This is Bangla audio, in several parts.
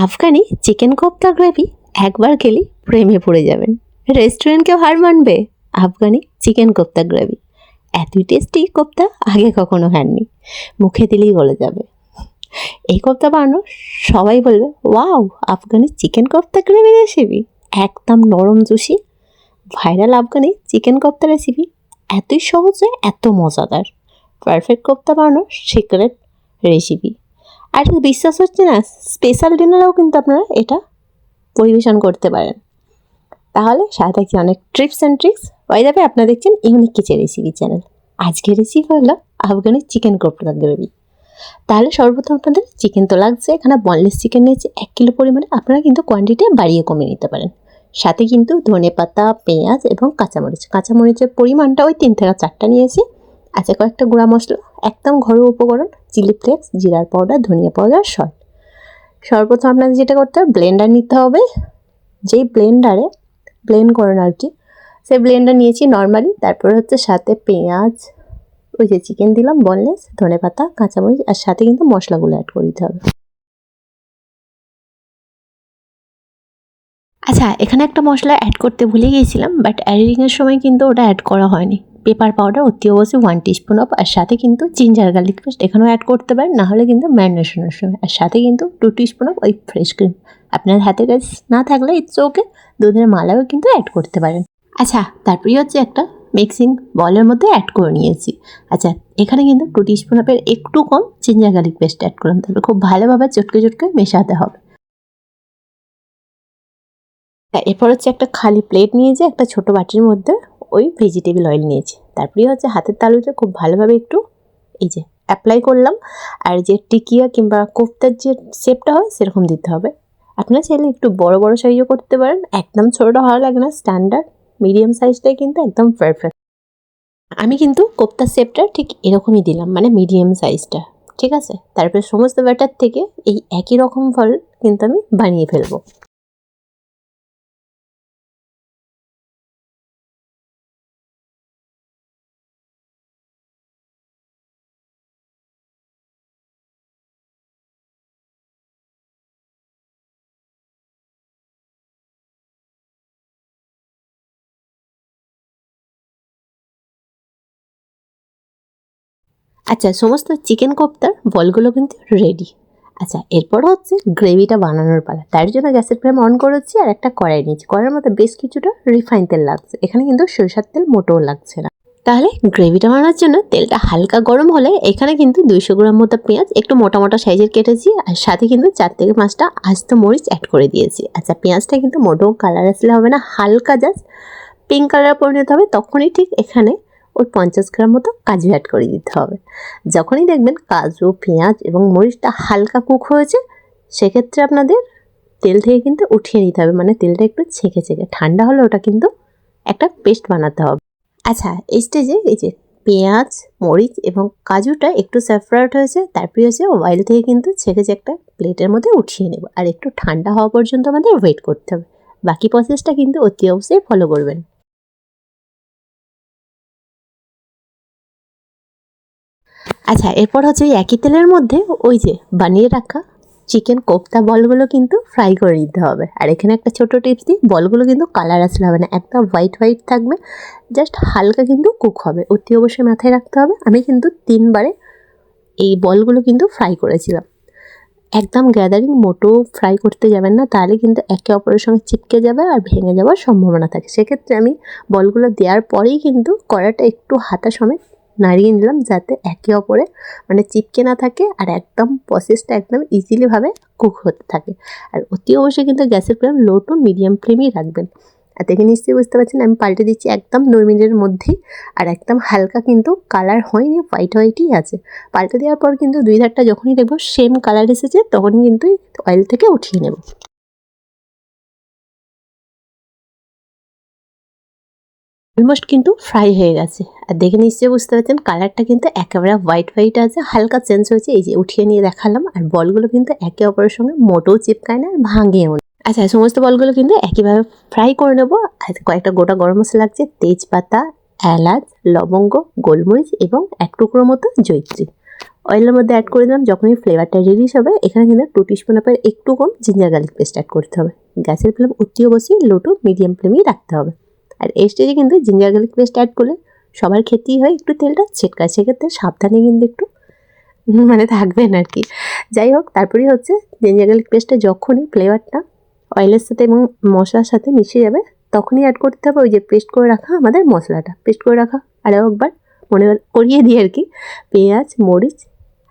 আফগানি চিকেন কোপ্তা গ্রেভি একবার খেলে প্রেমে পড়ে যাবেন। রেস্টুরেন্টকেও হার মানবে আফগানি চিকেন কোপ্তা গ্রেভি। এতই টেস্টি কোপ্তা আগে কখনো খাননি, মুখে দিলেই গলে যাবে। এই কোপ্তা বানানো সবাই বলবে wow, Afghani chicken kofta gravy recipe একদম নরম juicy. Viral Afghani chicken kofta recipe এতই সহজে এত মজাদার, পারফেক্ট কোপ্তা বানানোর সিক্রেট রেসিপি। আর বিশ্বাস হচ্ছে না, স্পেশাল ডিনারেও কিন্তু আপনারা এটা পরিবেশন করতে পারেন। তাহলে সাথে থাকছে অনেক ট্রিপস অ্যান্ড ট্রিক্স। ওই যাবে আপনারা দেখছেন ইউনিক কিচেন রেসিপি চ্যানেল। আজকের রেসিপি হলো আফগানি চিকেন কোপ্তা গ্রেভি। তাহলে সর্বপ্রথম আপনাদের চিকেন তো লাগছে, এখানে বনলেস চিকেন নিয়েছে 1 কিলো পরিমাণে। আপনারা কিন্তু কোয়ান্টিটি বাড়িয়ে কমিয়ে নিতে পারেন। সাথে কিন্তু ধনেপাতা, পেঁয়াজ এবং কাঁচামরিচের পরিমাণটা ওই 3 থেকে 4টা নিয়েছি। আচ্ছা, কয়েকটা গুঁড়া মশলা, একদম ঘরোয়া উপকরণ, চিলি ফ্লেক্স, জিরার পাউডার, ধনিয়া পাউডার, সল্ট। সর্বপ্রথম আপনাদের যেটা করতে হবে, ব্লেন্ডার নিতে হবে। যেই ব্লেন্ডারে ব্লেন্ড করেন আর কি, সেই ব্লেন্ডার নিয়েছি নর্মালি। তারপরে হচ্ছে সাথে পেঁয়াজ, ওই যে চিকেন দিলাম বনলেস, ধনেপাতা, কাঁচামরিচ, আর সাথে কিন্তু মশলাগুলো অ্যাড করে দিতে হবে। আচ্ছা, এখানে একটা মশলা অ্যাড করতে ভুলে গিয়েছিলাম, বাট এডিটিংয়ের সময় কিন্তু ওটা অ্যাড করা হয়নি। পেপার পাউডার অতি অবশ্যই 1 টিস্পুন অফ, আর সাথে কিন্তু জিঞ্জার গার্লিক পেস্ট এখানেও অ্যাড করতে পারেন, নাহলে কিন্তু ম্যারিনেশনের সময়। আর সাথে কিন্তু 2 টিস্পুন অফ ওই ফ্রেশ ক্রিম। আপনার হাতে কাছে না থাকলে ইটস ওকে, দুধের মালাও কিন্তু অ্যাড করতে পারেন। আচ্ছা, তারপরে হচ্ছে একটা মিক্সিং বলের মধ্যে অ্যাড করে নিয়েছি। আচ্ছা, এখানে কিন্তু 2 টিস্পুন অফের একটু কম জিঞ্জার গার্লিক পেস্ট অ্যাড করলাম। তারপরে খুব ভালোভাবে চটকে মেশাতে হবে। এরপর হচ্ছে একটা খালি প্লেট নিয়েছি, একটা ছোট বাটির মধ্যে ওই ভেজিটেবল অয়েল নিয়েছি। তারপরে হচ্ছে হাতের তালুতে খুব ভালোভাবে একটু এই যে অ্যাপ্লাই করলাম। আর যে টিকিয়া কিংবা কোফতার যে শেপটা হয় সেরকম দিতে হবে। আপনারা চাইলে একটু বড় বড় সাইজও করতে পারেন, একদম ছোটোটা ভালো লাগে না, স্ট্যান্ডার্ড মিডিয়াম সাইজটাই কিন্তু একদম পারফেক্ট। আমি কিন্তু কোফতার শেপটা ঠিক এরকমই দিলাম, মানে মিডিয়াম সাইজটা, ঠিক আছে। তারপরে সমস্ত ব্যাটার থেকে এই একই রকম ফল কিন্তু আমি বানিয়ে ফেলবো। আচ্ছা, সমস্ত চিকেন কোপ্তার বলগুলো কিন্তু রেডি। আচ্ছা, এরপর হচ্ছে গ্রেভিটা বানানোর পালা। তার জন্য গ্যাসের ফ্লেম অন করেছি আর একটা কড়াই নিয়েছি। কড়াইয়ের মধ্যে বেশ কিছুটা রিফাইন তেল লাগছে, এখানে কিন্তু সরিষার তেল মোটেও লাগছে না। তাহলে গ্রেভিটা বানানোর জন্য তেলটা হালকা গরম হলে এখানে কিন্তু 200 গ্রাম মতো পেঁয়াজ একটু মোটা মোটা সাইজের কেটেছি, আর সাথে কিন্তু 4 থেকে 5টা আস্ত মরিচ অ্যাড করে দিয়েছি। আচ্ছা, পেঁয়াজটা কিন্তু মোটেও কালার আসলে হবে না, হালকা জাস্ট পিঙ্ক কালার পরিণত হবে, তখনই ঠিক এখানে ওই 50 গ্রাম মতো কাজু অ্যাড করে দিতে হবে। যখনই দেখবেন কাজু, পেঁয়াজ এবং মরিচটা হালকা কুক হয়েছে, সেক্ষেত্রে আপনাদের তেল থেকে কিন্তু উঠিয়ে নিতে হবে, মানে তেলটা একটু ছেঁকে ঠান্ডা হলে ওটা কিন্তু একটা পেস্ট বানাতে হবে। আচ্ছা, এই স্টেজে এই যে পেঁয়াজ, মরিচ এবং কাজুটা একটু সেপারেট হয়েছে, তারপরে হচ্ছে অয়েল থেকে কিন্তু ছেঁকে একটা প্লেটের মধ্যে উঠিয়ে নেব। আর একটু ঠান্ডা হওয়া পর্যন্ত আমাদের ওয়েট করতে হবে। বাকি প্রসেসটা কিন্তু অতি অবশ্যই ফলো করবেন। আচ্ছা, এরপর হচ্ছে ওই একই তেলের মধ্যে ওই যে বানিয়ে রাখা চিকেন কোপ্তা বলগুলো কিন্তু ফ্রাই করে দিতে হবে। আর এখানে একটা ছোট টিপস দিই, বলগুলো কিন্তু কালার আসলে হবে না, একদম হোয়াইট হোয়াইট থাকবে, জাস্ট হালকা কিন্তু কুক হবে। অতি অবশ্যই মাথায় রাখতে হবে। আমি কিন্তু 3বারে এই বলগুলো কিন্তু ফ্রাই করেছিলাম। একদম গ্যাদারিং মোটো ফ্রাই করতে যাবেন না, তাহলে কিন্তু একে অপরের সঙ্গে চিপকে যাবে আর ভেঙে যাওয়ার সম্ভাবনা থাকে। সেক্ষেত্রে আমি বলগুলো দেওয়ার পরেই কিন্তু কড়াটা একটু হাতা সমেত নাড়িয়ে নিলাম, যাতে একে অপরে মানে চিপকে না থাকে আর একদম প্রসেসটা একদম ইজিলিভাবে কুক হতে থাকে। আর অতি অবশ্যই কিন্তু গ্যাসের ফ্লেম লো টু মিডিয়াম ফ্লেমেই রাখবেন। আর দেখে নিশ্চয়ই বুঝতে পারছেন আমি পাল্টে দিচ্ছি একদম 2 মিনিটের মধ্যেই। আর একদম হালকা কিন্তু কালার হয়নি, হোয়াইট হোয়াইটই আছে। পাল্টে দেওয়ার পর কিন্তু 2 ধারটা যখনই দেখবো সেম কালার এসেছে, তখনই কিন্তু অয়েল থেকে উঠিয়ে নেব। অলমোস্ট কিন্তু ফ্রাই হয়ে গেছে। আর দেখে নিশ্চয়ই বুঝতে পারছেন কালারটা কিন্তু একেবারে হোয়াইট হোয়াইট আছে, হালকা চেঞ্জ হয়েছে। এই যে উঠিয়ে নিয়ে দেখালাম। আর বলগুলো কিন্তু একে অপরের সঙ্গে মোটেও চিপকায় না, ভাঙেও না। আচ্ছা, সমস্ত বলগুলো কিন্তু একইভাবে ফ্রাই করে নেবো। আর কয়েকটা গোটা গরম মশলা লাগছে, তেজপাতা, এলাচ, লবঙ্গ, গোলমরিচ এবং 1 টুকরো মতো জয়িত্রী। অয়েলের মধ্যে অ্যাড করে দিলাম। যখনই ফ্লেভারটা রিলিজ হবে এখানে কিন্তু 2 টিস্পুনের একটু কম জিঞ্জার গার্লিক পেস্ট অ্যাড করতে হবে। গ্যাসের ফ্লেম অতি অবশ্যই লো টু মিডিয়াম ফ্লেমেই রাখতে হবে। আর এই স্টেজে কিন্তু জিঞ্জার গার্লিক পেস্ট অ্যাড করলে সবার খেতেই হয় একটু তেলটা ছেটকা, সেক্ষেত্রে সাবধানে কিন্তু একটু মানে থাকবেন আর কি। যাই হোক, তারপরেই হচ্ছে জিঞ্জার গার্লিক পেস্টটা যখনই ফ্লেভারটা অয়েলের সাথে এবং মশলার সাথে মিশে যাবে তখনই অ্যাড করতে হবে ওই যে পেস্ট করে রাখা আমাদের মশলাটা। পেস্ট করে রাখা আরও একবার মনে করিয়ে দিই আর কি, পেঁয়াজ, মরিচ,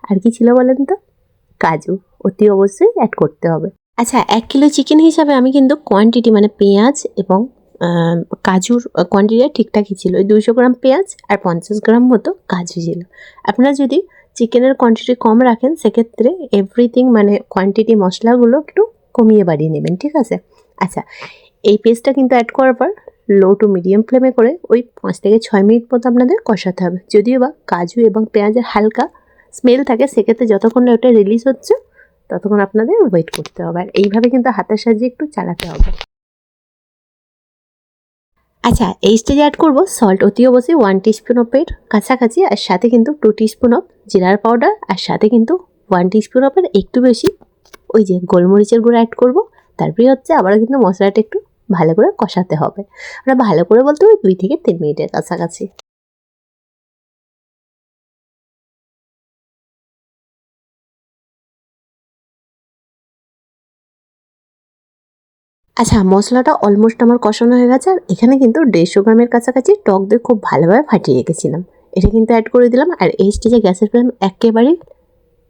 আর কি ছিল বলেন তো, কাজু অতি অবশ্যই অ্যাড করতে হবে। আচ্ছা, 1 কিলো চিকেন হিসাবে আমি কিন্তু কোয়ান্টিটি মানে পেঁয়াজ এবং কাজুর কোয়ান্টিটিটা ঠিকঠাকই ছিল। ওই 200 গ্রাম পেঁয়াজ আর 50 গ্রাম মতো কাজু ছিল। আপনারা যদি চিকেনের কোয়ান্টিটি কম রাখেন সেক্ষেত্রে এভরিথিং মানে কোয়ান্টিটি মশলাগুলো একটু কমিয়ে বাড়িয়ে নেবেন, ঠিক আছে? আচ্ছা, এই পেস্টটা কিন্তু অ্যাড করার পর লো টু মিডিয়াম ফ্লেমে করে ওই 5 থেকে 6 মিনিট মতো আপনাদের কষাতে হবে। যদিও বা কাজু এবং পেঁয়াজের হালকা স্মেল থাকে, সেক্ষেত্রে যতক্ষণ না ওটা রিলিজ হচ্ছে ততক্ষণ আপনাদের ওয়েট করতে হবে। আর এইভাবে কিন্তু হাতের সাহায্যে একটু চালাতে হবে। আচ্ছা, এই স্টেজে অ্যাড করবো সল্ট অতি অবশ্যই 1 টিস্পুন অফের কাছাকাছি, আর সাথে কিন্তু 2 টিস্পুন অফ জিরার পাউডার, আর সাথে কিন্তু 1 টিস্পুন অফের একটু বেশি ওই যে গোলমরিচের গুঁড়ো অ্যাড করবো। তারপরে হচ্ছে আবারও কিন্তু মশলাটা একটু ভালো করে কষাতে হবে। আমরা ভালো করে বলতে ওই 2 থেকে 3 মিনিটের কাছাকাছি। আচ্ছা, মশলাটা অলমোস্ট আমার কষানো হয়ে গেছে। আর এখানে কিন্তু 150 গ্রামের কাছাকাছি টক দই খুব ভালোভাবে ফাটিয়ে রেখেছিলাম, এটা কিন্তু অ্যাড করে দিলাম। আর এই স্টেজে গ্যাসের ফ্লেম একেবারেই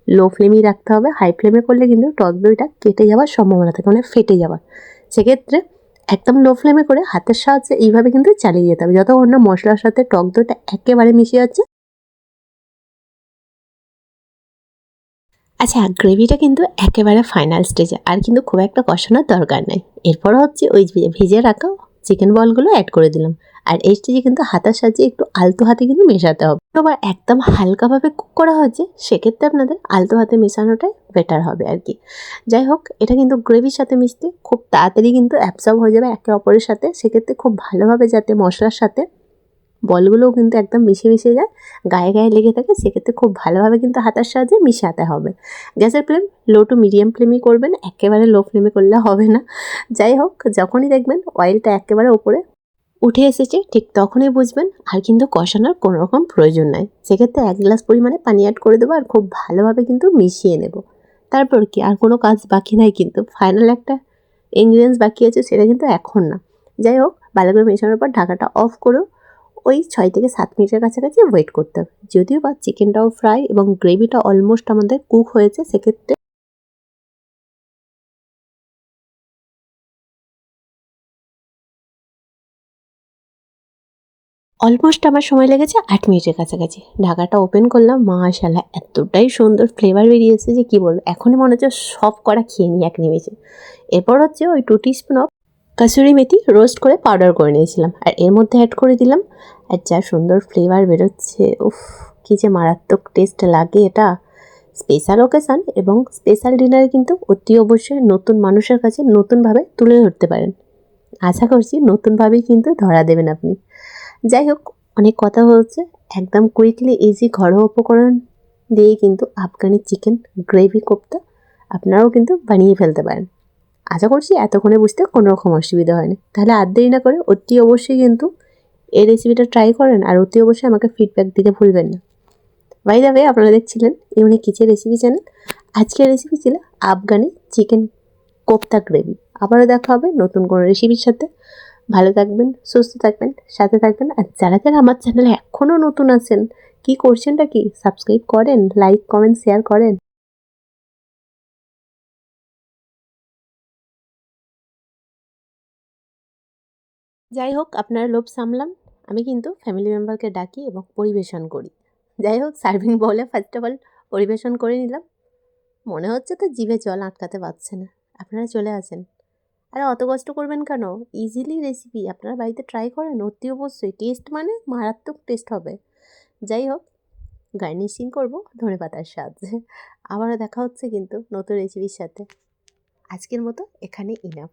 লো ফ্লেমেই রাখতে হবে। হাই ফ্লেমে করলে কিন্তু টক দইটা কেটে যাওয়ার সম্ভাবনা থাকে, মানে ফেটে যাওয়ার। সেক্ষেত্রে একদম লো ফ্লেমে করে হাতের সাহায্যে এইভাবে কিন্তু চালিয়ে যেতে হবে যতক্ষণ না মশলার সাথে টক দইটা একেবারে মিশে যাচ্ছে। আচ্ছা, গ্রেভিটা কিন্তু একেবারে ফাইনাল স্টেজে, আর কিন্তু খুব একটা কষানোর দরকার নেই। এরপর হচ্ছে ওই ভেজে রাখা চিকেন বলগুলো অ্যাড করে দিলাম। আর এই স্টেজে কিন্তু হাতার সাহায্যে একটু আলতো হাতে কিন্তু মেশাতে হবে। আবার একদম হালকাভাবে কুক করা হচ্ছে সেক্ষেত্রে আপনাদের আলতো হাতে মেশানোটাই বেটার হবে আর কি। যাই হোক, এটা কিন্তু গ্রেভির সাথে মিশতে খুব তাড়াতাড়ি কিন্তু অ্যাবসর্ব হয়ে যাবে একে অপরের সাথে। সেক্ষেত্রে খুব ভালোভাবে যাতে মশলার সাথে বলগুলোও কিন্তু একদম মিশে যায়, গায়ে গায়ে লেগে থাকে, সেক্ষেত্রে খুব ভালোভাবে কিন্তু হাতার সাহায্যে মিশাতে হবে। গ্যাসের ফ্লেম লো টু মিডিয়াম ফ্লেমই করবেন, একেবারে লো ফ্লেমে করলে হবে না। যাই হোক, যখনই দেখবেন অয়েলটা একেবারে ওপরে উঠে এসেছে ঠিক তখনই বুঝবেন আর কিন্তু কষানোর কোনো রকম প্রয়োজন নাই। সেক্ষেত্রে 1 গ্লাস পরিমাণে পানি অ্যাড করে দেবো আর খুব ভালোভাবে কিন্তু মিশিয়ে নেব। তারপর কি আর কোনো কাজ বাকি নাই, কিন্তু ফাইনাল একটা ইনগ্রিডিয়েন্টস বাকি আছে, সেটা কিন্তু এখন না। যাই হোক, ভালো করে মেশানোর পর ঢাকাটা অফ করেও ওই 6 থেকে 7 মিনিটের কাছাকাছি ওয়েট করতে হবে। যদিও বা চিকেনটাও ফ্রাই এবং গ্রেভিটা অলমোস্ট আমাদের কুক হয়েছে, সেক্ষেত্রে অলমোস্ট আমার সময় লেগেছে 8 মিনিটের কাছাকাছি। ঢাকাটা ওপেন করলাম, মাশাআল্লাহ এতটাই সুন্দর ফ্লেভার বেরিয়েছে যে কী বলবো, এখনই মনে হচ্ছে সব কটা খেয়ে নিই এক নিমেষে। এরপর হচ্ছে ওই 2 teaspoon of kasuri methi roast করে পাউডার করে নিয়েছিলাম আর এর মধ্যে অ্যাড করে দিলাম। আর যা সুন্দর ফ্লেভার বেরোচ্ছে, উফ কী যে মারাত্মক টেস্ট লাগে এটা। স্পেশাল ওকেশান এবং স্পেশাল ডিনারে কিন্তু অতি অবশ্যই নতুন মানুষের কাছে নতুনভাবে তুলে ধরতে পারেন। আশা করছি নতুনভাবেই কিন্তু ধরা দেবেন আপনি। যাই হোক, অনেক কথা হচ্ছে, একদম কুইকলি ইজি ঘরোয়া উপকরণ দিয়েই কিন্তু আফগানি চিকেন গ্রেভি কোপ্তা আপনারাও কিন্তু বানিয়ে ফেলতে পারেন। আশা করছি এতক্ষণে বুঝতে কোনো রকম অসুবিধা হয়নি। তাহলে আর দেরি না করে অতি অবশ্যই কিন্তু এই রেসিপিটা ট্রাই করেন আর অতি অবশ্যই আমাকে ফিডব্যাক দিতে ভুলবেন না। বাই দ্য ওয়ে, আপনারা দেখছিলেন ইউনিক কিচেন রেসিপি চ্যানেল। আজকের রেসিপি ছিল আফগানি চিকেন কোপ্তা গ্রেভি। আবারও দেখা হবে নতুন কোনো রেসিপির সাথে। ভালো থাকবেন, সুস্থ থাকবেন, সাথে থাকবেন। আর যারা যারা আমার চ্যানেলে এখনও নতুন আছেন, কি করছেনটা কি, সাবস্ক্রাইব করেন, লাইক কমেন্ট শেয়ার করেন। যাই হোক, আপনার লোভ সামলান, আমি কিন্তু ফ্যামিলি মেম্বারকে ডাকি এবং পরিবেশন করি। যাই হোক, সার্ভিং বলে ফার্স্ট অফ অল পরিবেশন করে নিলাম। মনে হচ্ছে তো জিভে জল আটকাতে পারছে না। আপনারা চলে আসেন। আর অত কষ্ট করবেন কেন, ইজিলি রেসিপি আপনারা বাড়িতে ট্রাই করেন অতি অবশ্যই। টেস্ট মানে মারাত্মক টেস্ট হবে। যাই হোক, গার্নিশিং করবো ধনেপাতার সাহায্যে। আবারও দেখা হচ্ছে কিন্তু নতুন রেসিপির সাথে। আজকের মতো এখানে ইনাফ।